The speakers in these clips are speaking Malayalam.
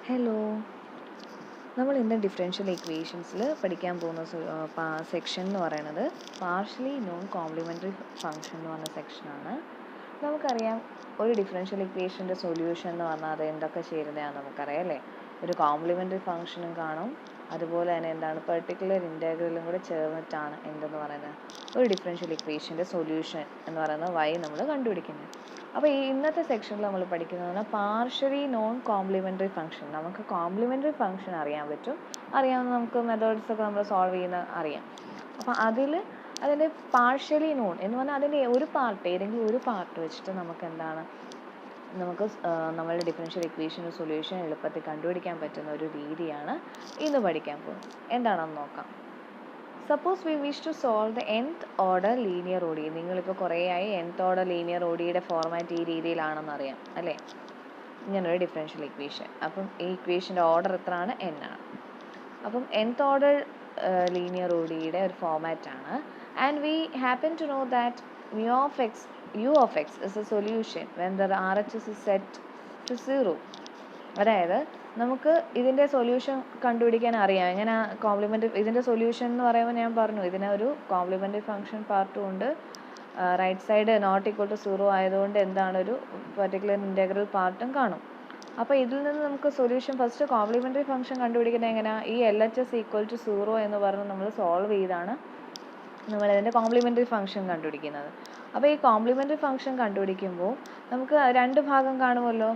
ഹലോ, നമ്മൾ ഇന്ന് ഡിഫറൻഷ്യൽ ഇക്വേഷൻസിൽ പഠിക്കാൻ പോകുന്ന സെക്ഷൻ എന്ന് പറയുന്നത് പാർഷ്യലി നോൺ കോംപ്ലിമെൻ്ററി ഫംഗ്ഷൻ എന്ന് പറഞ്ഞ സെക്ഷനാണ്. നമുക്കറിയാം ഒരു ഡിഫറൻഷ്യൽ ഇക്വേഷൻ്റെ സൊല്യൂഷൻ എന്ന് പറഞ്ഞാൽ അത് എന്തൊക്കെ ചേരുന്നതാണെന്ന് നമുക്കറിയാം അല്ലേ. ഒരു കോംപ്ലിമെൻ്ററി ഫംഗ്ഷനും കാണും, അതുപോലെ തന്നെ എന്താണ് പെർട്ടിക്കുലർ ഇൻ്റഗ്രലും കൂടെ ചേർന്നിട്ടാണ് എന്തെന്ന് പറയുന്നത് ഒരു ഡിഫറൻഷ്യൽ ഇക്വേഷൻ്റെ സൊല്യൂഷൻ എന്ന് പറയുന്നത് y നമ്മൾ കണ്ടുപിടിക്കുന്നത്. അപ്പോൾ ഈ ഇന്നത്തെ സെക്ഷനിൽ നമ്മൾ പഠിക്കുന്നത് പാർഷ്യലി നോൺ കോംപ്ലിമെൻ്ററി ഫംഗ്ഷൻ. നമുക്ക് കോംപ്ലിമെൻ്ററി ഫംഗ്ഷൻ അറിയാൻ പറ്റും, അറിയാവുന്ന നമുക്ക് മെത്തേഡ്സ് ഒക്കെ നമ്മൾ സോൾവ് ചെയ്യുന്ന അറിയാം. അപ്പോൾ അതിൻ്റെ പാർഷ്യലി നോൺ എന്ന് പറഞ്ഞാൽ അതിൻ്റെ ഒരു പാർട്ട്, ഏതെങ്കിലും ഒരു പാർട്ട് വെച്ചിട്ട് നമുക്ക് നമ്മളുടെ ഡിഫറൻഷ്യൽ ഇക്വേഷൻ്റെ സൊല്യൂഷൻ എളുപ്പത്തിൽ കണ്ടുപിടിക്കാൻ പറ്റുന്ന ഒരു രീതിയാണ് ഇന്ന് പഠിക്കാൻ പോകുന്നത്. എന്താണെന്ന് നോക്കാം. Suppose we wish to solve the nth order linear ODE. നിങ്ങളിപ്പോൾ കുറേയായി nth ഓർഡർ ലീനിയർ ODEയുടെ ഫോർമാറ്റ് ഈ രീതിയിലാണെന്ന് അറിയാം അല്ലേ. ഇങ്ങനൊരു ഡിഫറൻഷ്യൽ ഇക്വേഷൻ. അപ്പം ഈ ഇക്വേഷൻ്റെ ഓർഡർ എത്രയാണ്? n ആണ്. അപ്പം nth ഓർഡർ ലീനിയർ ODEയുടെ ഒരു ഫോർമാറ്റാണ്. And we happen to know that u of x is a solution when the RHS is set to 0. അതായത് നമുക്ക് ഇതിൻ്റെ സൊല്യൂഷൻ കണ്ടുപിടിക്കാൻ അറിയാം. എങ്ങനെ കോംപ്ലിമെൻ്ററി ഇതിൻ്റെ സൊല്യൂഷൻ എന്ന് പറയുമ്പോൾ ഞാൻ പറഞ്ഞു ഇതിനെ ഒരു കോംപ്ലിമെൻ്ററി ഫംഗ്ഷൻ പാർട്ടും ഉണ്ട്, right side not equal to 0 ആയതുകൊണ്ട് എന്താണ് ഒരു പെർട്ടിക്കുലർ ഇൻ്റഗ്രൽ പാർട്ടും കാണും. അപ്പോൾ ഇതിൽ നിന്ന് നമുക്ക് സൊല്യൂഷൻ ഫസ്റ്റ് കോംപ്ലിമെൻ്ററി ഫംഗ്ഷൻ കണ്ടുപിടിക്കുന്നത് എങ്ങനെയാണ്? ഈ LHS ഈക്വൽ ടു 0 എന്ന് പറഞ്ഞ് നമ്മൾ സോൾവ് ചെയ്താണ് നമ്മളതിൻ്റെ കോംപ്ലിമെൻ്ററി ഫംഗ്ഷൻ കണ്ടുപിടിക്കുന്നത്. അപ്പോൾ ഈ കോംപ്ലിമെൻ്ററി ഫംഗ്ഷൻ കണ്ടുപിടിക്കുമ്പോൾ നമുക്ക് രണ്ട് ഭാഗം കാണുമല്ലോ.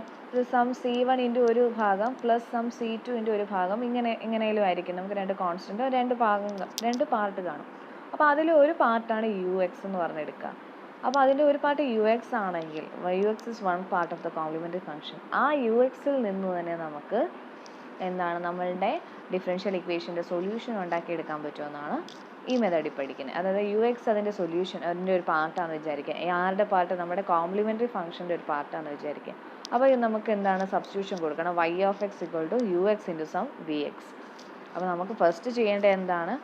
സം C1 ഇൻറ്റു ഒരു ഭാഗം പ്ലസ് സം C2 ഇൻറ്റു ഒരു ഭാഗം, ഇങ്ങനെയും ആയിരിക്കും. നമുക്ക് രണ്ട് പാർട്ട് കാണും. അപ്പോൾ അതിൽ ഒരു പാർട്ടാണ് UX എന്ന് പറഞ്ഞെടുക്കുക. അപ്പോൾ അതിൻ്റെ ഒരു പാർട്ട് UX ആണെങ്കിൽ UX is one part of the complimentary function. ആ UXൽ നിന്ന് തന്നെ നമുക്ക് എന്താണ് നമ്മളുടെ ഡിഫറൻഷ്യൽ ഇക്വേഷൻ്റെ സൊല്യൂഷൻ ഉണ്ടാക്കിയെടുക്കാൻ പറ്റുമെന്നാണ് ഈ മെത്തേഡിൽ പഠിക്കുന്നത്. അതായത് UX അതിൻ്റെ സൊല്യൂഷൻ അതിൻ്റെ ഒരു പാർട്ടാണെന്ന് വിചാരിക്കുക. ആരുടെ പാർട്ട്? നമ്മുടെ കോംപ്ലിമെൻ്ററി ഫംഗ്ഷൻ്റെ ഒരു പാർട്ടാണെന്ന് വിചാരിക്കുക. അപ്പോൾ നമുക്ക് എന്താണ് സബ്സ്റ്റിറ്റ്യൂഷൻ കൊടുക്കണം? y of x equal to ux into some vx. അപ്പോൾ നമുക്ക് ഫസ്റ്റ് ചെയ്യേണ്ടത് എന്താണ്?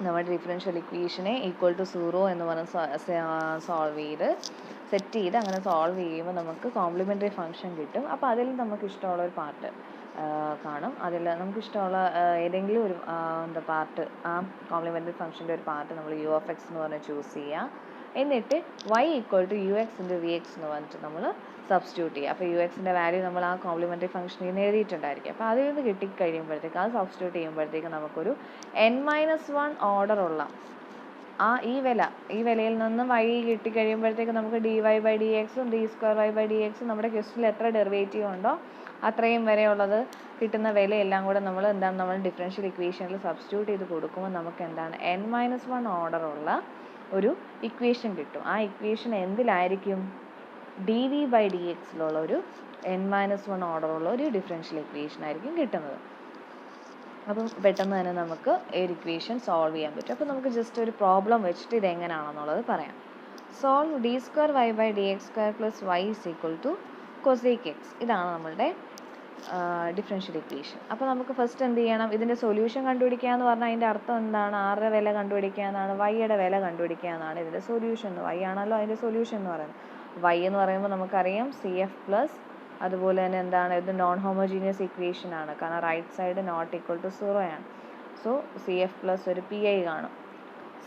നമ്മുടെ ഡിഫറൻഷ്യൽ ഇക്വേഷനെ ഈക്വൽ ടു 0 എന്ന് പറഞ്ഞ് സെറ്റ് ചെയ്ത് അങ്ങനെ സോൾവ് ചെയ്യുമ്പോൾ നമുക്ക് കോംപ്ലിമെൻ്ററി ഫംഗ്ഷൻ കിട്ടും. അപ്പോൾ അതിൽ നമുക്ക് ഇഷ്ടമുള്ള ഒരു പാർട്ട് കാണും. അതിൽ നമുക്ക് ഇഷ്ടമുള്ള ഏതെങ്കിലും ഒരു പാർട്ട്, ആ കോംപ്ലിമെൻ്ററി ഫംഗ്ഷൻ്റെ ഒരു പാർട്ട് നമ്മൾ u of x എന്ന് പറഞ്ഞ് ചൂസ് ചെയ്യുക. എന്നിട്ട് y equal to ux into vx എന്ന് പറഞ്ഞിട്ട് നമ്മൾ സബ്സ്റ്റിറ്റ്യൂട്ട് ചെയ്യുക. അപ്പോൾ UXൻ്റെ വാല്യൂ നമ്മൾ ആ കോംപ്ലിമെൻ്ററി ഫംഗ്ഷനിൽ നിന്ന് എഴുതിയിട്ടുണ്ടായിരിക്കും. അപ്പോൾ അതിൽ നിന്ന് കിട്ടിക്കഴിയുമ്പോഴത്തേക്ക് അത് സബ്സ്റ്റിറ്റ്യൂട്ട് ചെയ്യുമ്പോഴത്തേക്ക് നമുക്കൊരു n-1 ഓർഡർ ഉള്ള ഈ വിലയിൽ നിന്ന് y കിട്ടിക്കഴിയുമ്പോഴത്തേക്ക് നമുക്ക് dy/dxും d²y/dx നമ്മുടെ ക്വസ്റ്റനിൽ എത്ര ഡെറിവേറ്റീവ് ഉണ്ടോ അത്രയും വരെയുള്ളത് കിട്ടുന്ന വിലയെല്ലാം കൂടെ നമ്മൾ ഡിഫറൻഷ്യൽ ഇക്വേഷനിൽ സബ്സ്റ്റിറ്റ്യൂട്ട് ചെയ്ത് കൊടുക്കുമ്പോൾ നമുക്ക് എന്താണ് n-1 ഓർഡർ ഉള്ള ഒരു ഇക്വേഷൻ കിട്ടും. ആ ഇക്വേഷൻ എന്തിലായിരിക്കും? dv/dxലുള്ള ഒരു n-1 ഓർഡറുള്ള ഒരു ഡിഫറൻഷ്യൽ ഇക്വേഷൻ ആയിരിക്കും കിട്ടുന്നത്. അപ്പം പെട്ടെന്ന് തന്നെ നമുക്ക് ഈ ഇക്വേഷൻ സോൾവ് ചെയ്യാൻ പറ്റും. അപ്പോൾ നമുക്ക് ജസ്റ്റ് ഒരു പ്രോബ്ലം വെച്ചിട്ട് ഇത് എങ്ങനെയാണെന്നുള്ളത് പറയാം. Solve d²y/dx² + y is equal to cosec x. ഇതാണ് നമ്മളുടെ ഡിഫറൻഷ്യൽ ഇക്വേഷൻ. അപ്പോൾ നമുക്ക് ഫസ്റ്റ് എന്ത് ചെയ്യണം? ഇതിൻ്റെ സൊല്യൂഷൻ കണ്ടുപിടിക്കുക എന്ന് പറഞ്ഞാൽ അതിൻ്റെ അർത്ഥം എന്താണ്? ആരുടെ വില കണ്ടുപിടിക്കുക എന്നാണ്? വൈയുടെ വില കണ്ടുപിടിക്കുക എന്നാണ് ഇതിൻ്റെ സൊല്യൂഷൻ. y ആണല്ലോ അതിൻ്റെ സൊല്യൂഷൻ എന്ന് പറയുന്നത്. y എന്ന് പറയുമ്പോൾ നമുക്കറിയാം CF+, അതുപോലെ തന്നെ എന്താണ് ഇത് നോൺ ഹോമോജീനിയസ് ഇക്വേഷൻ ആണ്, കാരണം right side not equal to 0 ആണ്. സോ CF+ ഒരു PI കാണും.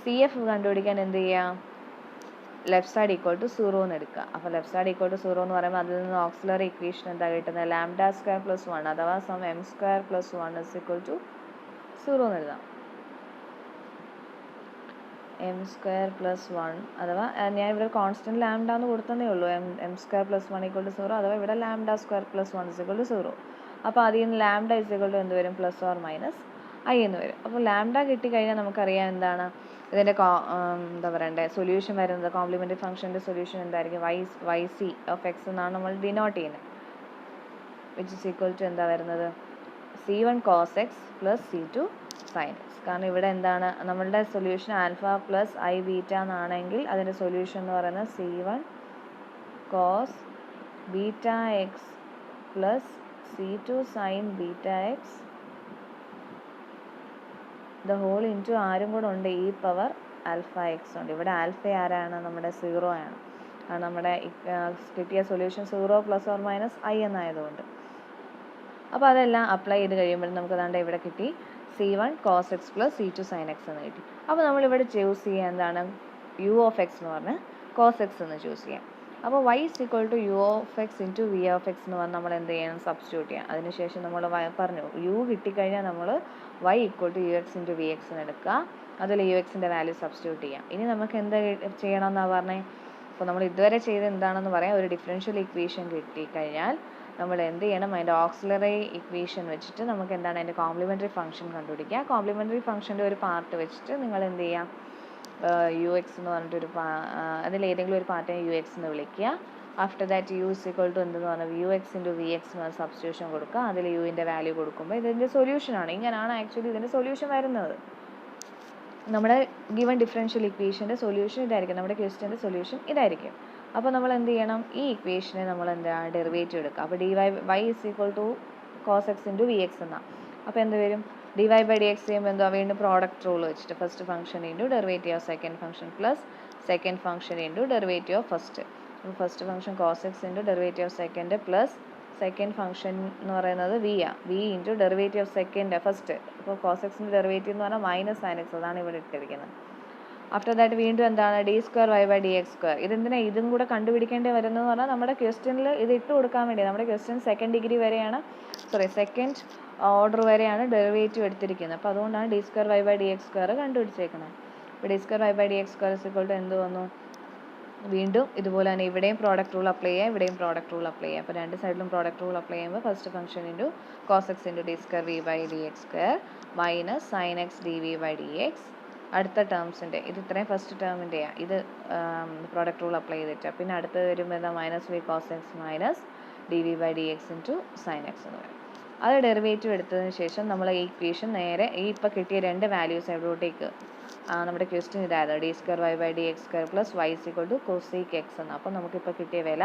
CF കണ്ടുപിടിക്കാൻ എന്ത് ചെയ്യാം? ലെഫ്റ്റ് സൈഡ് ഈക്വൽ ടു 0 എന്ന് എടുക്കുക. അപ്പോൾ ലെഫ്റ്റ് സൈഡ് ഈക്വൽ ടു 0 എന്ന് പറയുമ്പോൾ അതിൽ നിന്ന് ഓക്സിലറി ഇക്വേഷൻ എന്താ കിട്ടുന്നത്? λ² + 1 അഥവാ some m² + 1 is equal to 0 എന്ന് എഴുതാം. m² + 1 അഥവാ ഞാൻ ഇവിടെ കോൺസ്റ്റന്റ് ലാംഡ എന്ന് കൊടുത്തതേ ഉള്ളൂ. m² + 1 = 0 അഥവാ ഇവിടെ λ² + 1 is equal to 0. അപ്പോൾ അതിൽ നിന്ന് λ is equal to എന്ത് വരും? ± i എന്ന് വരും. അപ്പോൾ λ കിട്ടിക്കഴിഞ്ഞാൽ നമുക്കറിയാം എന്താണ് ഇതിൻ്റെ എന്താ പറയണ്ടേ സൊല്യൂഷൻ വരുന്നത്. കോംപ്ലിമെൻ്ററി ഫംഗ്ഷൻ്റെ സൊല്യൂഷൻ എന്തായിരിക്കും? yc of x എന്നാണ് നമ്മൾ ഡിനോട്ട് ചെയ്യുന്നത്. വിച്ച് is equal to എന്താ വരുന്നത്? c1 cos x + c2 sin x. കാരണം ഇവിടെ എന്താണ് നമ്മളുടെ സൊല്യൂഷൻ α + i β എന്നാണെങ്കിൽ അതിൻ്റെ സൊല്യൂഷൻ എന്ന് പറയുന്നത് c1 cos βx + c2 sin βx the whole into ആരും കൂടെ ഉണ്ട് e⁻⁴x ഉണ്ട്. ഇവിടെ ആൽഫ ആരാണ്? നമ്മുടെ 0 ആണ്. അത് നമ്മുടെ കിട്ടിയ സൊല്യൂഷൻ 0 ± i എന്നായതുകൊണ്ട്. അപ്പോൾ അതെല്ലാം അപ്ലൈ ചെയ്ത് കഴിയുമ്പോൾ നമുക്ക് ദാണ്ട് ഇവിടെ കിട്ടി C1 cos x plus C2 sin x എന്ന് കിട്ടി. അപ്പോൾ നമ്മളിവിടെ ചൂസ് ചെയ്യുക എന്താണ് u of x എന്ന് പറഞ്ഞ് cos x എന്ന് ചൂസ് ചെയ്യാം. അപ്പോൾ y is equal to u of x into v of x എന്ന് പറഞ്ഞ് നമ്മൾ എന്ത് ചെയ്യണം, സബ്സ്റ്റിറ്റ്യൂട്ട് ചെയ്യാം. അതിനുശേഷം നമ്മൾ പറഞ്ഞു u കിട്ടിക്കഴിഞ്ഞാൽ നമ്മൾ y equal to ux into vx എന്ന് എടുക്കുക, അതിൽ യുഎക്സിൻ്റെ വാല്യൂ സബ്സ്റ്റിറ്റ്യൂട്ട് ചെയ്യാം. ഇനി നമുക്ക് എന്താ ചെയ്യണമെന്നാണ് പറഞ്ഞത്? അപ്പോൾ നമ്മൾ ഇതുവരെ ചെയ്ത് എന്താണെന്ന് പറയാം, ഒരു ഡിഫറൻഷ്യൽ ഇക്വേഷൻ കിട്ടിക്കഴിഞ്ഞാൽ നമ്മൾ എന്ത് ചെയ്യണം, അതിൻ്റെ ഓക്സിലറി ഇക്വേഷൻ വെച്ചിട്ട് നമുക്ക് എന്താണ് അതിൻ്റെ കോംപ്ലിമെൻ്ററി ഫംഗ്ഷൻ കണ്ടുപിടിക്കുക. കോംപ്ലിമെൻ്ററി ഫംഗ്ഷൻ്റെ ഒരു പാർട്ട് വെച്ചിട്ട് നിങ്ങൾ എന്ത് ചെയ്യാം, യു എക്സ് എന്ന് പറഞ്ഞിട്ടൊരു അതിലേതെങ്കിലും ഒരു പാർട്ടിനെ യു എക്സ് എന്ന് വിളിക്കുക. After that u is equal to എന്തെന്ന് പറഞ്ഞാൽ u x into v x എന്ന് സബ്സ്റ്റിറ്റ്യൂഷൻ കൊടുക്കുക. അതിൽ യുവിൻ്റെ വാല്യൂ കൊടുക്കുമ്പോൾ ഇതിൻ്റെ സൊല്യൂഷനാണ്. ഇങ്ങനെയാണ് ആക്ച്വലി ഇതിൻ്റെ സൊല്യൂഷൻ വരുന്നത്. നമ്മുടെ ഗിവൺ ഡിഫറൻഷ്യൽ ഇക്വേഷൻ്റെ സൊല്യൂഷൻ ഇതായിരിക്കും, നമ്മുടെ ക്വസ്റ്റ്യൻ്റെ സൊല്യൂഷൻ ഇതായിരിക്കും. അപ്പോൾ നമ്മൾ എന്ത് ചെയ്യണം, ഈ ഇക്വേഷനെ നമ്മൾ എന്താ ഡെറിവേറ്റീവ് എടുക്കുക. അപ്പോൾ d y is equal to cos x into v x എന്നാണ്. അപ്പോൾ എന്ത് വരും, d y by d x ചെയ്യുമ്പോൾ എന്താ, വീണ്ടും പ്രോഡക്റ്റ് റൂൾ വെച്ചിട്ട് first function into derivative of second function plus second function into derivative of first. അപ്പോൾ first function cos x into derivative of second plus second function എന്ന് പറയുന്നത് v into derivative of second first. അപ്പോൾ കോസ് എക്സിൻ്റെ ഡെറിവേറ്റീവ് എന്ന് പറഞ്ഞാൽ മൈനസ് സൈൻ എക്സ്, അതാണ് ഇവിടെ ഇട്ടിരിക്കുന്നത്. ആഫ്റ്റർ ദാറ്റ് വീണ്ടും എന്താണ് d square y by d x square. ഇതെന്തിനാണ് ഇതും കൂടെ കണ്ടുപിടിക്കേണ്ടി വരുന്നതെന്ന് പറഞ്ഞാൽ നമ്മുടെ ക്വസ്റ്റ്യനിൽ ഇത് ഇട്ട് കൊടുക്കാൻ വേണ്ടി. നമ്മുടെ ക്വസ്റ്റ്യൻ സെക്കൻഡ് ഡിഗ്രി വരെയാണ്, സെക്കൻഡ് ഓർഡർ വരെയാണ് ഡെറിവേറ്റീവ് എടുത്തിരിക്കുന്നത്. അപ്പോൾ അതുകൊണ്ടാണ് d square y by d x square കണ്ടുപിടിച്ചേക്കുന്നത്. അപ്പോൾ d square y by d x square is equal to എന്ത് വന്നു, വീണ്ടും ഇതുപോലെ തന്നെ ഇവിടെയും പ്രോഡക്റ്റ് റൂൾ അപ്ലൈ ചെയ്യുക, ഇവിടെയും പ്രോഡക്റ്റ് റൂൾ അപ്ലൈ ചെയ്യുക. അപ്പോൾ രണ്ട് സൈഡിലും പ്രോഡക്റ്റ് റൂൾ അപ്ലൈ ചെയ്യുമ്പോൾ first function into cos x into d square v by d x square minus sine x d v by d x. അടുത്ത ടേംസിൻ്റെ ഇത് ഇത്രയും ഫസ്റ്റ് ടേമിൻ്റെയാണ്, ഇത് പ്രോഡക്റ്റ് റൂൾ അപ്ലൈ ചെയ്തിട്ട്. പിന്നെ അടുത്ത് വരുമ്പോൾ എന്താ minus v cos x minus d v by d x into sine x എന്ന് പറയും. അത് ഡെറിവേറ്റീവ് എടുത്തതിന് ശേഷം നമ്മൾ ഈ ഇക്വേഷൻ നേരെ ഈ ഇപ്പോൾ കിട്ടിയ രണ്ട് വാല്യൂസ് എവിടോട്ടേക്ക്, നമ്മുടെ ക്വസ്റ്റ്യൻ ഇതായത് d square y by d x square plus y is equal to cosec x എന്ന്. അപ്പോൾ നമുക്കിപ്പോൾ കിട്ടിയ വില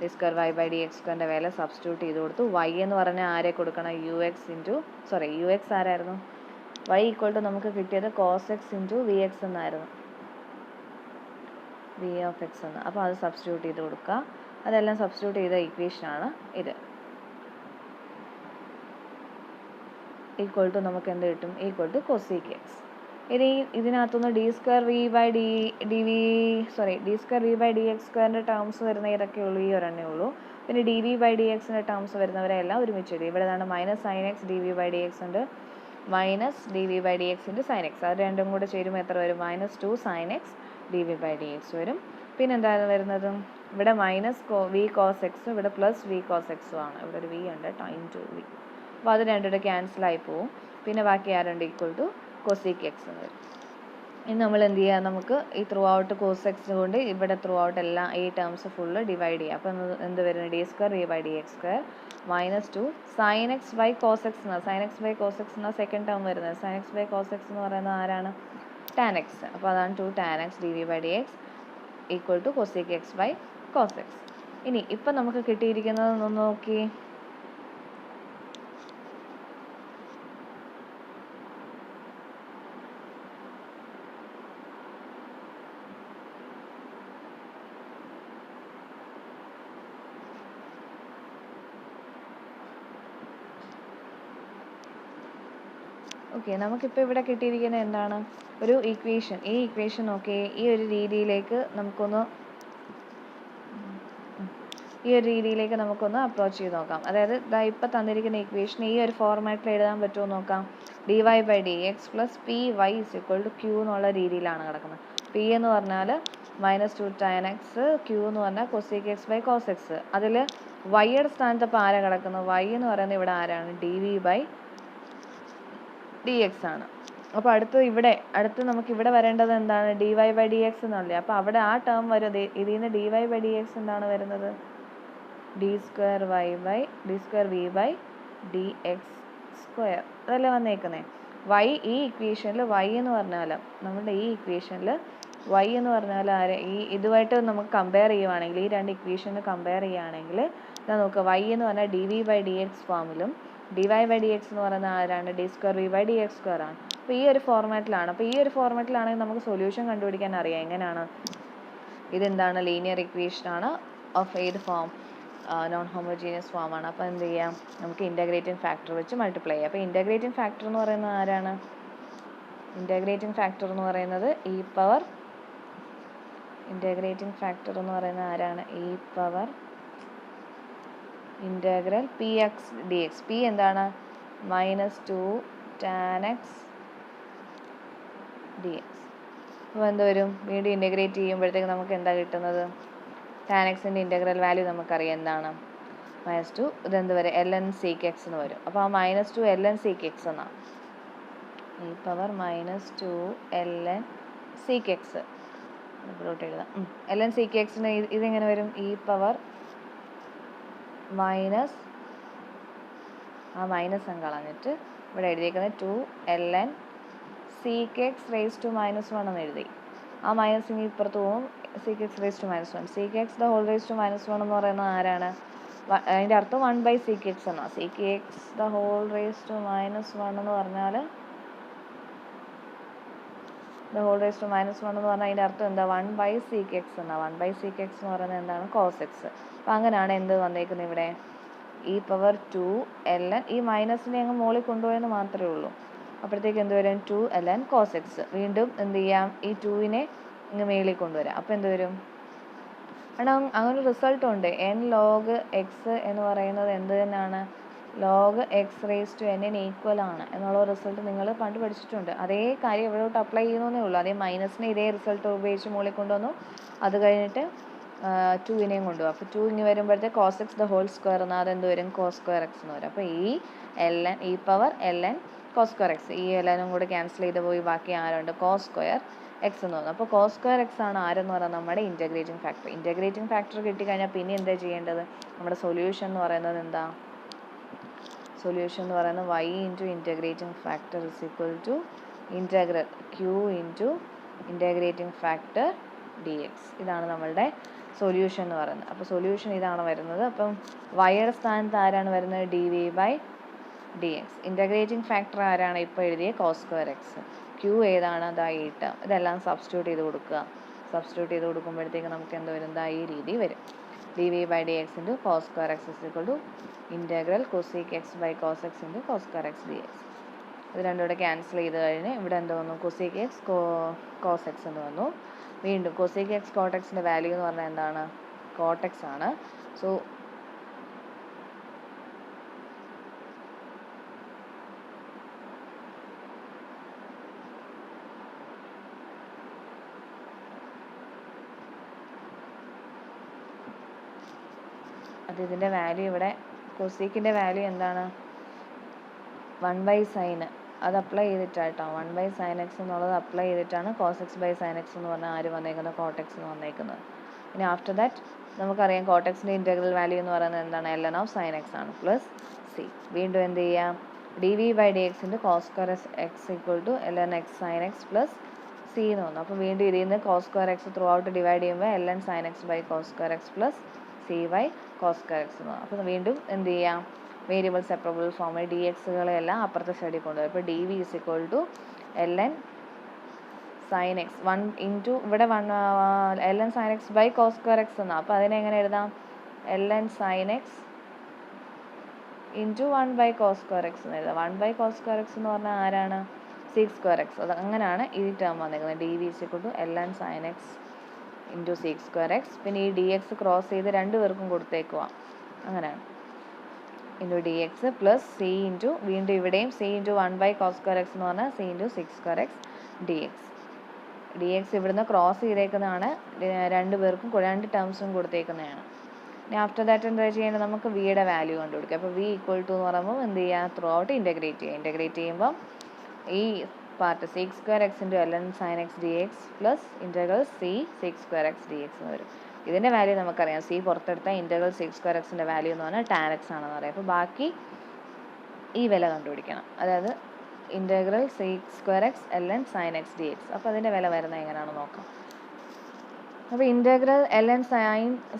d square y by d x സ്ക്വയറിൻ്റെ വില സബ്സ്റ്റിറ്റ്യൂട്ട് ചെയ്ത് കൊടുത്തു. വൈ എന്ന് പറഞ്ഞാൽ ആരെ കൊടുക്കണം, യു എക്സ് ആരായിരുന്നു, വൈ ഈക്വൽ ടു നമുക്ക് കിട്ടിയത് cos x into v x എന്നായിരുന്നു, വി ഓഫ് എക്സ് എന്ന്. അപ്പോൾ അത് സബ്സ്റ്റിറ്റ്യൂട്ട് ചെയ്ത് കൊടുക്കുക. അതെല്ലാം സബ്സ്റ്റിറ്റ്യൂട്ട് ചെയ്ത ഇക്വേഷനാണ് ഇത്. ഈക്വൽ ടു നമുക്ക് എന്ത് കിട്ടും, ഈക്വൽ ടു കോസീക്ക് എക്സ്. ഇനി ഇതിനകത്തുനിന്ന് d square v by d square v by d x സ്ക്വയറിൻ്റെ ടേംസ് വരുന്ന ഇതൊക്കെ ഉള്ളൂ, ഈ ഒരെണ്ണേ ഉള്ളൂ. പിന്നെ ഡി വി ബൈ ഡി എക്സിൻ്റെ ടേംസ് വരുന്നവരെല്ലാം ഒരുമിച്ച് എഴുതി. ഇവിടെ നിന്നാണ് minus sine x d v by d x ഉണ്ട്, minus d v by d x into sine x. അത് രണ്ടും കൂടെ ചേരുമ്പോൾ എത്ര വരും, minus 2 sine x d v by d x വരും. പിന്നെ എന്താണ് വരുന്നത്, ഇവിടെ മൈനസ് വി കോസ് എക്സും ഇവിടെ പ്ലസ് വി കോസ് എക്സും ആണ്. ഇവിടെ ഒരു വി ഉണ്ട് ഇൻറ്റു വി. അപ്പോൾ അത് രണ്ടുകൂടെ ക്യാൻസലായി പോവും. പിന്നെ ബാക്കി ആരുണ്ട്, ഈക്വൽ ടു കോസീക്ക് എക്സ് എന്ന് വരും. ഇനി നമ്മൾ എന്ത് ചെയ്യുക, നമുക്ക് ഈ ത്രൂ ഔട്ട് കോസ് എക്സ് കൊണ്ട് ഇവിടെ ത്രൂ ഔട്ട് എല്ലാം ഈ ടേംസ് ഫുള്ള് ഡിവൈഡ് ചെയ്യുക. അപ്പോൾ എന്ത് വരുന്നത്, d square v by d x square minus 2 sine x by cos x എന്നാണ്. Sine x by cos x എന്നാൽ സെക്കൻഡ് ടേം വരുന്നത്. Sine x by cos x എന്ന് പറയുന്നത് ആരാണ്, ടാൻ എക്സ്. അപ്പോൾ അതാണ് 2 tan x d v by d x equal to cosec x by cos x. ഇനി ഇപ്പം നമുക്ക് കിട്ടിയിരിക്കുന്നത് ഒന്ന് നോക്കി, ഓക്കെ. നമുക്കിപ്പോൾ ഇവിടെ കിട്ടിയിരിക്കുന്നത് എന്താണ്, ഒരു ഇക്വേഷൻ. ഈ ഇക്വേഷൻ നോക്കി ഈ ഒരു രീതിയിലേക്ക് നമുക്കൊന്ന് അപ്രോച്ച് ചെയ്ത് നോക്കാം. അതായത് ഇപ്പം തന്നിരിക്കുന്ന ഇക്വേഷൻ ഈ ഒരു ഫോർമാറ്റിൽ എഴുതാൻ പറ്റുമോ നോക്കാം. D y by d x plus p y is equal to q എന്നുള്ള രീതിയിലാണ് കിടക്കുന്നത്. പി എന്ന് പറഞ്ഞാൽ മൈനസ് 2 ടാൻ എക്സ്, ക്യൂ എന്ന് പറഞ്ഞാൽ cosec x by cos x. അതിൽ വൈയുടെ സ്ഥാനത്ത് അപ്പോൾ ആരാ കിടക്കുന്നത്, വൈ എന്ന് പറയുന്നത് ഇവിടെ ആരാണ്, d v by d x ആണ്. അപ്പോൾ അടുത്ത് നമുക്ക് ഇവിടെ വരേണ്ടത് എന്താണ്, d y by d x എന്നല്ലേ. അപ്പോൾ അവിടെ ആ ടേം വരും. ഇതിൽ നിന്ന് d y by d x എന്താണ് വരുന്നത്, d square v by d x square. അതല്ലേ വന്നേക്കുന്നത്. വൈ ഈ ഇക്വേഷനിൽ വൈ എന്ന് പറഞ്ഞാൽ നമ്മുടെ ഈ ഇക്വേഷനിൽ വൈ എന്ന് പറഞ്ഞാൽ ഇതുമായിട്ട് നമുക്ക് കമ്പയർ ചെയ്യുവാണെങ്കിൽ, ഈ രണ്ട് ഇക്വേഷന് കമ്പയർ ചെയ്യുകയാണെങ്കിൽ ഇതാ നോക്കുക, വൈ എന്ന് പറഞ്ഞാൽ d v by d x ഫോമിലും d y by d x എന്ന് പറയുന്നത് ആരാണ്, d square v by d x square ആണ്. അപ്പോൾ ഈ ഒരു ഫോർമാറ്റിലാണ്. അപ്പോൾ ഈ ഒരു ഫോർമാറ്റിലാണെങ്കിൽ നമുക്ക് സൊല്യൂഷൻ കണ്ടുപിടിക്കാൻ അറിയാം. എങ്ങനെയാണ്, ഇതെന്താണ്, ലീനിയർ ഇക്വേഷൻ ആണ് ഓഫ് ഏത് ഫോം, നോൺ ഹോമോജീനിയസ് ഫോമാണ്. അപ്പോൾ എന്ത് ചെയ്യാം, നമുക്ക് ഇൻ്റഗ്രേറ്റിംഗ് ഫാക്ടർ വെച്ച് മൾട്ടിപ്ലൈ ചെയ്യാം. അപ്പോൾ ഇൻ്റഗ്രേറ്റിംഗ് ഫാക്ടർ എന്ന് പറയുന്നത് ആരാണ്? ഇൻ്റഗ്രേറ്റിംഗ് ഫാക്ടർ എന്ന് പറയുന്നത് ഇൻ്റഗ്രേറ്റിംഗ് ഫാക്ടർ എന്ന് പറയുന്നത് ആരാണ്? Integral P X d X. P എന്താണ്? -2 tan x dx. അപ്പോൾ എന്ത് വരും? വീണ്ടും ഇൻ്റഗ്രേറ്റ് ചെയ്യുമ്പോഴത്തേക്ക് നമുക്ക് എന്താ കിട്ടുന്നത്? tan എക്സിൻ്റെ ഇൻ്റഗ്രൽ വാല്യൂ നമുക്കറിയാം എന്താണ്? -2 ഇതെന്ത് വരെ ln sec x എന്ന് വരും. അപ്പോൾ ആ -2 ln sec x എന്നാണ്. -2 ln sec x ഇവിടോട്ട് എഴുതാം. ln sec x ഇതെങ്ങനെ വരും? മൈനസ് ആ മൈനസ് അങ്ങ് കളഞ്ഞിട്ട് ഇവിടെ എഴുതിയിരിക്കുന്നത് 2 ln sec x raised to -1 എന്ന് എഴുതി. ആ മൈനസ് ഇനി ഇപ്പുറത്ത് പോകും. sec x raised to -1. sec x the whole raised to -1 എന്ന് പറയുന്നത് ആരാണ്? അതിൻ്റെ അർത്ഥം 1/sec x എന്നാണ്. sec x the whole raised to -1 എന്ന് പറഞ്ഞാൽ അതിൻ്റെ അർത്ഥം എന്താ? 1/sec x എന്നാണ്. 1/sec x എന്ന് പറയുന്നത് എന്താണ്? cos x. അപ്പം അങ്ങനെയാണ് എന്ത് വന്നേക്കുന്നത് ഇവിടെ? e⁻2 ln ഈ മൈനസിനെ അങ്ങ് മുകളിൽ കൊണ്ടുപോയെന്ന് മാത്രമേ ഉള്ളൂ. അപ്പോഴത്തേക്ക് എന്ത് വരും? 2 ln cos x. വീണ്ടും എന്ത് ചെയ്യാം? ഈ 2-നെ ഇങ്ങ് മേളിൽ കൊണ്ടുവരാം. അപ്പോൾ എന്ത് വരും? അങ്ങനെ റിസൾട്ട് ഉണ്ട്. n log x എന്ന് പറയുന്നത് എന്ത് തന്നെയാണ്? log x raised to n equal ആണ് എന്നുള്ള റിസൾട്ട് നിങ്ങൾ പണ്ട് പഠിച്ചിട്ടുണ്ട്. അതേ കാര്യം ഇവിടോട്ട് അപ്ലൈ ചെയ്യുന്നേ ഉള്ളൂ. അതേ മൈനസിനെ ഇതേ റിസൾട്ട് ഉപയോഗിച്ച് മുകളിൽ കൊണ്ടുവന്നു. അത് കഴിഞ്ഞിട്ട് 2-നെയും കൊണ്ടുപോകും. അപ്പോൾ 2 ഇങ്ങനെ വരുമ്പോഴത്തേക്ക് cos x the whole square എന്നാൽ അതെന്ത് വരും? cos square x എന്ന് വരും. അപ്പോൾ ln cos square x ഈ ln കൂടെ ക്യാൻസൽ ചെയ്ത് പോയി ബാക്കി ആരുണ്ട്? cos square x എന്ന് പറഞ്ഞു. അപ്പോൾ cos square x ആണ് ആരെന്ന് പറയുന്നത്? നമ്മുടെ ഇൻ്റഗ്രേറ്റിംഗ് ഫാക്ടർ. ഇൻ്റഗ്രേറ്റിംഗ് ഫാക്ടർ കിട്ടിക്കഴിഞ്ഞാൽ പിന്നെ എന്താ ചെയ്യേണ്ടത്? നമ്മുടെ സൊല്യൂഷൻ എന്ന് പറയുന്നത് എന്താ? സൊല്യൂഷൻ എന്ന് പറയുന്നത് y into integrating factor is equal to integral q into integrating factor d x. ഇതാണ് നമ്മളുടെ സൊല്യൂഷൻ എന്ന് പറയുന്നത്. അപ്പോൾ സൊല്യൂഷൻ ഇതാണ് വരുന്നത്. അപ്പം വൈയുടെ സ്ഥാനത്ത് ആരാണ് വരുന്നത്? dv/dx. ഇൻ്റഗ്രേറ്റിംഗ് ഫാക്ടർ ആരാണ്? ഇപ്പോൾ എഴുതിയ cos square x. q ഏതാണ്? ദാ 8. ഇതെല്ലാം സബ്സ്റ്റിറ്റ്യൂട്ട് ചെയ്ത് കൊടുക്കുക. സബ്സ്റ്റിറ്റ്യൂട്ട് ചെയ്ത് കൊടുക്കുമ്പോഴത്തേക്ക് നമുക്ക് എന്ത് വരും? ദാ ഈ രീതി വരും. dv/dx into cos square x is equal to integral cosec x by cos x into cos square x dx. ഇത് രണ്ടും കൂടെ ക്യാൻസൽ ചെയ്ത് കഴിഞ്ഞ് ഇവിടെ എന്ത് വന്നു? cosec x cos x എന്ന് വന്നു. വീണ്ടും cosec x cot x ൻ്റെ വാല്യൂ എന്ന് പറഞ്ഞാൽ എന്താണ്? cot x ആണ്. സോ ഇതിൻ്റെ വാല്യൂ ഇവിടെ കൊസീക്കിൻ്റെ വാല്യൂ എന്താണ്? 1/sin. അത് അപ്ലൈ ചെയ്തിട്ടാട്ടോ 1/sin x എന്നുള്ളത് അപ്ലൈ ചെയ്തിട്ടാണ് cos x by sin x എന്ന് പറഞ്ഞാൽ ആര് വന്നേക്കുന്നത്? cot x എന്ന് വന്നേക്കുന്നത്. ഇനി ആഫ്റ്റർ ദാറ്റ് നമുക്കറിയാം cot x-ൻ്റെ ഇൻ്റഗ്രൽ വാല്യൂ എന്ന് പറയുന്നത് എന്താണ്? ln of sin x ആണ് പ്ലസ് c. വീണ്ടും എന്ത് ചെയ്യാം? dv/dx into cos square x equal to ln x sin x plus c എന്ന് വന്നു. അപ്പോൾ വീണ്ടും ഇതിൽ നിന്ന് cos square x throughout divide ചെയ്യുമ്പോൾ ln sin x by cos square x plus c by cos square x എന്ന് വന്നു. അപ്പോൾ വീണ്ടും എന്ത് ചെയ്യാം? വേരിയബിൾ സെപ്പറബിൾ ഫോമിൽ ഡി എക്സുകളെല്ലാം അപ്പുറത്തെ സൈഡിൽ കൊണ്ടുവരും. ഇപ്പോൾ d v is equal to ln sin x 1 into ഇവിടെ ln sin x by cos square x എന്നാണ്. അപ്പോൾ അതിനെ എങ്ങനെ എഴുതാം? ln sin x into 1 by cos square x എന്ന് എഴുതാം. 1 ബൈ cos square x എന്ന് പറഞ്ഞാൽ ആരാണ്? sec square x. അത് അങ്ങനെയാണ് ഈ ടേം വന്നിരിക്കുന്നത്. D v is equal to ln sin x into sec square x. പിന്നെ ഈ ഡി എക്സ് ക്രോസ് ചെയ്ത് രണ്ടുപേർക്കും കൊടുത്തേക്കുക. അങ്ങനെയാണ് into d x plus c into വീണ്ടും ഇവിടെയും c into 1 by cos square x എന്ന് പറഞ്ഞാൽ c into sec square x d x. D x ഇവിടുന്ന് ക്രോസ് ചെയ്തേക്കുന്നതാണ്. രണ്ട് പേർക്കും രണ്ട് ടേംസും കൊടുത്തേക്കുന്നതാണ്. ഇനി ആഫ്റ്റർ ദാറ്റ് എന്താ ചെയ്യേണ്ടത്? നമുക്ക് വിയുടെ വാല്യൂ കണ്ടുപിടിക്കുക. അപ്പോൾ വി ഈക്വൽ ടു എന്ന് പറയുമ്പോൾ എന്ത് ചെയ്യുക? ത്രൂ ഔട്ട് ഇൻ്റഗ്രേറ്റ് ചെയ്യുക. ഇൻ്റഗ്രേറ്റ് ചെയ്യുമ്പോൾ ഈ part sec square x into ln sin x d x plus integral c sec square x d x എന്ന് വരും. ഇതിൻ്റെ വാല്യൂ നമുക്കറിയാം. സി പുറത്തെടുത്താൽ ഇൻ്റഗ്രൽ sec square x-ൻ്റെ വാല്യൂ എന്ന് പറഞ്ഞാൽ tan x ആണെന്ന് പറയാം. അപ്പോൾ ബാക്കി ഈ വില കണ്ടുപിടിക്കണം. അതായത് integral sec square x ln sin x d X. അപ്പോൾ അതിൻ്റെ വില വരുന്നത് എങ്ങനെയാണെന്ന് നോക്കാം. അപ്പോൾ integral ln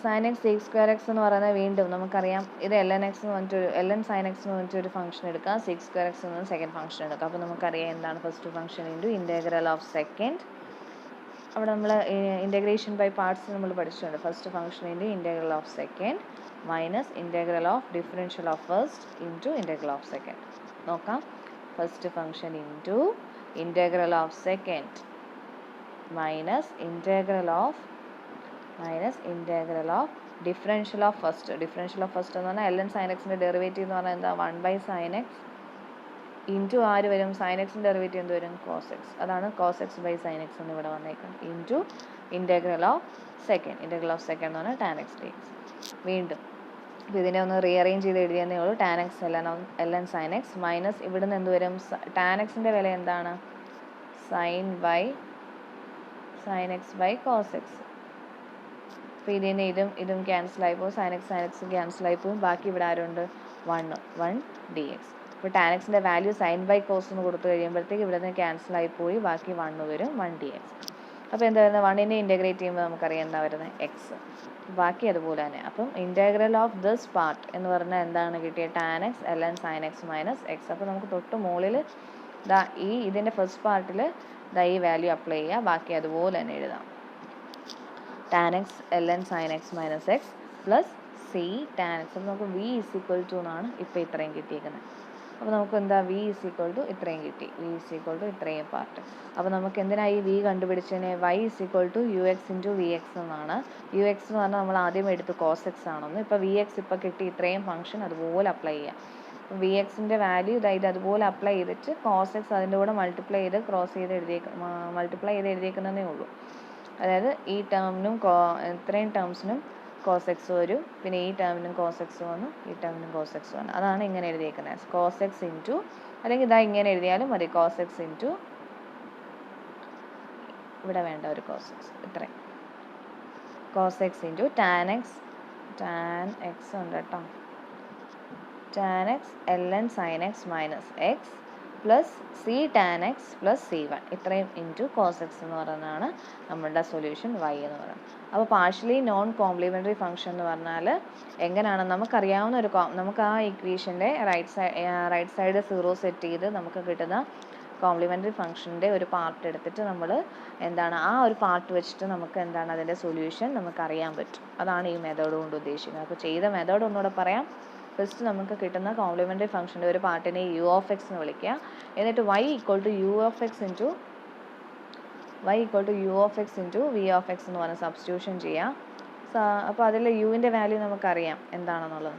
sin x sec square x എന്ന് പറയുന്നത് വീണ്ടും നമുക്കറിയാം ഇത് ln x എന്ന് പറഞ്ഞിട്ട് ln sin x എന്ന് പറഞ്ഞിട്ട് ഒരു ഫംഗ്ഷൻ എടുക്കുക. sec square x എന്ന് സെക്കൻഡ് ഫംഗ്ഷൻ എടുക്കുക. അപ്പോൾ നമുക്കറിയാം എന്താണ് first function into integral of second അവിടെ നമ്മൾ ഇൻ്റഗ്രേഷൻ ബൈ പാർട്സ് നമ്മൾ പഠിച്ചിട്ടുണ്ട്. ഫസ്റ്റ് ഫംഗ്ഷനിൻ്റെ integral of second minus integral of differential of first into integral of second. നോക്കാം. First function into integral of second minus integral of differential of first. Differential of first എന്ന് പറഞ്ഞാൽ ln sin x ഡെറിവേറ്റീവ് എന്ന് പറഞ്ഞാൽ എന്താ 1/sin x ഇൻറ്റു ആര് വരും, sin x ഡെറിവേറ്റീവ് എന്ത് വരും, cos x. അതാണ് cos x by sin x എന്ന് ഇവിടെ വന്നേക്കുന്നത്. Into integral of second. Integral of second എന്ന് പറഞ്ഞാൽ tan x dx. വീണ്ടും അപ്പോൾ ഇതിനെ ഒന്ന് റീഅറേഞ്ച് ചെയ്ത് എഴുതിയെന്നേ ഉള്ളൂ. tan x ln sin x minus ഇവിടുന്ന് എന്ത് വരും, tan x വില എന്താണ്, sin x by cos x. അപ്പോൾ ഇതിന് ഇതും ക്യാൻസലായി പോകും, sin x ക്യാൻസലായി പോകും. ബാക്കി ഇവിടെ ആരുണ്ട്, 1 dx. അപ്പോൾ tan x value sin by cos എന്ന് കൊടുത്തു കഴിയുമ്പോഴത്തേക്ക് ഇവിടെ നിന്ന് ക്യാൻസലായി പോയി, ബാക്കി 1 വരും, 1 dx. അപ്പോൾ എന്താ വരുന്നത്, 1നെ ഇൻ്റഗ്രേറ്റ് ചെയ്യുമ്പോൾ നമുക്കറിയാം എന്താ വരുന്നത്, x. ബാക്കി അതുപോലെ തന്നെ. അപ്പം ഇൻ്റഗ്രൽ ഓഫ് ദിസ് പാർട്ട് എന്ന് പറഞ്ഞാൽ എന്താണ് കിട്ടിയത്, tan x ln sin x minus x. അപ്പോൾ നമുക്ക് തൊട്ട് മുകളിൽ ഇതിൻ്റെ ഫസ്റ്റ് പാർട്ടിൽ ഈ വാല്യൂ അപ്ലൈ ചെയ്യുക, ബാക്കി അതുപോലെ തന്നെ എഴുതാം. tan x ln sin x minus x plus c tan x. അപ്പോൾ നമുക്ക് v = എന്നാണ് ഇപ്പോൾ ഇത്രയും കിട്ടിയിരിക്കുന്നത്. അപ്പോൾ നമുക്ക് എന്താ v = ഇത്രയും കിട്ടി, v = ഇത്രയും പാർട്ട്. അപ്പോൾ നമുക്ക് എന്തിനായി v കണ്ടുപിടിച്ചതിന്, y = ux × vx എന്നാണ്. ux എന്ന് പറഞ്ഞാൽ നമ്മൾ ആദ്യം എടുത്ത് cos x ആണെന്ന്. ഇപ്പോൾ vx ഇപ്പോൾ കിട്ടി, ഇത്രയും ഫംഗ്ഷൻ അതുപോലെ അപ്ലൈ ചെയ്യുക. അപ്പോൾ vxൻ്റെ വാല്യൂ ഇത് അതുപോലെ അപ്ലൈ ചെയ്തിട്ട് cos x അതിൻ്റെ കൂടെ മൾട്ടിപ്ലൈ ചെയ്ത് എഴുതിയേക്കുന്നതേ ഉള്ളൂ. അതായത് ഈ ടേമിനും ഇത്രയും ടേംസിനും cos x വരും, പിന്നെ ഈ ടേമിനും cos x വന്നു, ഈ ടേമിനും cos x വന്നു. അതാണ് ഇങ്ങനെ എഴുതിയേക്കുന്നത്, cos x ഇൻറ്റു, അല്ലെങ്കിൽ ഇങ്ങനെ എഴുതിയാലും മതി, cos x ഇൻറ്റു, ഇവിടെ വേണ്ട ഒരു cos x, ഇത്രയും cos x into tan x ഉണ്ട് കേട്ടോ, tan x ln sin x minus x plus c tan x plus c1, ഇത്രയും ഇൻറ്റു cos x എന്ന് പറയുന്നതാണ് നമ്മളുടെ സൊല്യൂഷൻ y എന്ന് പറയുന്നത്. അപ്പോൾ പാർഷ്യലി നോൺ കോംപ്ലിമെൻ്ററി ഫംഗ്ഷൻ എന്ന് പറഞ്ഞാൽ എങ്ങനെയാണ്, നമുക്കറിയാവുന്ന നമുക്ക് ആ ഇക്വേഷൻ്റെ റൈറ്റ് സൈഡ് 0 സെറ്റ് ചെയ്ത് നമുക്ക് കിട്ടുന്ന കോംപ്ലിമെൻ്ററി ഫംഗ്ഷൻ്റെ ഒരു പാർട്ട് എടുത്തിട്ട് നമ്മൾ എന്താണ് ആ ഒരു പാർട്ട് വെച്ചിട്ട് നമുക്ക് എന്താണ് അതിൻ്റെ സൊല്യൂഷൻ നമുക്കറിയാൻ പറ്റും. അതാണ് ഈ മെത്തേഡ് കൊണ്ട് ഉദ്ദേശിക്കുന്നത്. അപ്പോൾ ചെയ്ത മെത്തേഡ് ഒന്നുകൂടെ പറയാം. ഫസ്റ്റ് നമുക്ക് കിട്ടുന്ന കോംപ്ലിമെൻ്ററി ഫംഗ്ഷൻ്റെ ഒരു പാർട്ടിനെ u of x എന്ന് വിളിക്കുക. എന്നിട്ട് y = u of x into v of x എന്ന് പറഞ്ഞ് സബ്സ്റ്റിറ്റ്യൂഷൻ ചെയ്യാം. അപ്പോൾ അതിൽ യുവിൻ്റെ വാല്യൂ നമുക്കറിയാം എന്താണെന്നുള്ളത്.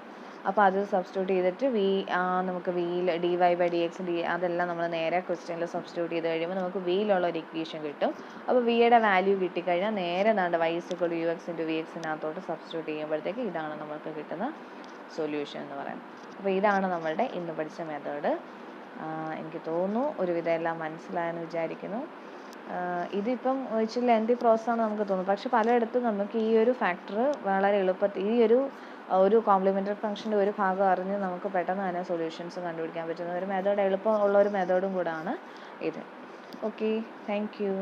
അപ്പോൾ അത് സബ്സ്റ്റിറ്റ്യൂട്ട് ചെയ്തിട്ട് നമുക്ക് വിയിൽ dy/dx അതെല്ലാം നമ്മൾ നേരെ ക്വസ്റ്റ്യനിൽ സബ്സ്റ്റിറ്റ്യൂട്ട് ചെയ്ത് കഴിയുമ്പോൾ നമുക്ക് വിയിലുള്ള ഒരു ഇക്വേഷൻ കിട്ടും. അപ്പോൾ വിയുടെ വാല്യൂ കിട്ടിക്കഴിഞ്ഞാൽ നേരെ y = ux × vx സബ്സ്റ്റിറ്റ്യൂട്ട് ചെയ്യുമ്പോഴത്തേക്ക് ഇതാണ് നമുക്ക് കിട്ടുന്ന സൊല്യൂഷൻ എന്ന് പറയുന്നത്. അപ്പോൾ ഇതാണ് നമ്മളുടെ ഇന്ന് പഠിച്ച മെത്തേഡ്. എനിക്ക് തോന്നുന്നു ഒരുവിധം എല്ലാം മനസ്സിലായെന്ന് വിചാരിക്കുന്നു. ഇതിപ്പം ഇച്ചിരി ലെങ്തി പ്രോസസ്സാണ് നമുക്ക് തോന്നുന്നു, പക്ഷെ പലയിടത്തും നമുക്ക് ഈ ഒരു ഫാക്ടർ വളരെ എളുപ്പത്തിൽ ഈ ഒരു കോംപ്ലിമെൻ്ററി ഫംഗ്ഷൻ്റെ ഒരു ഭാഗം അറിഞ്ഞ് നമുക്ക് പെട്ടെന്ന് തന്നെ സൊല്യൂഷൻസ് കണ്ടുപിടിക്കാൻ പറ്റുന്ന ഒരു മെത്തേഡ്, എളുപ്പമുള്ള ഒരു മെത്തേഡും കൂടാണ് ഇത്. Okay, thank you.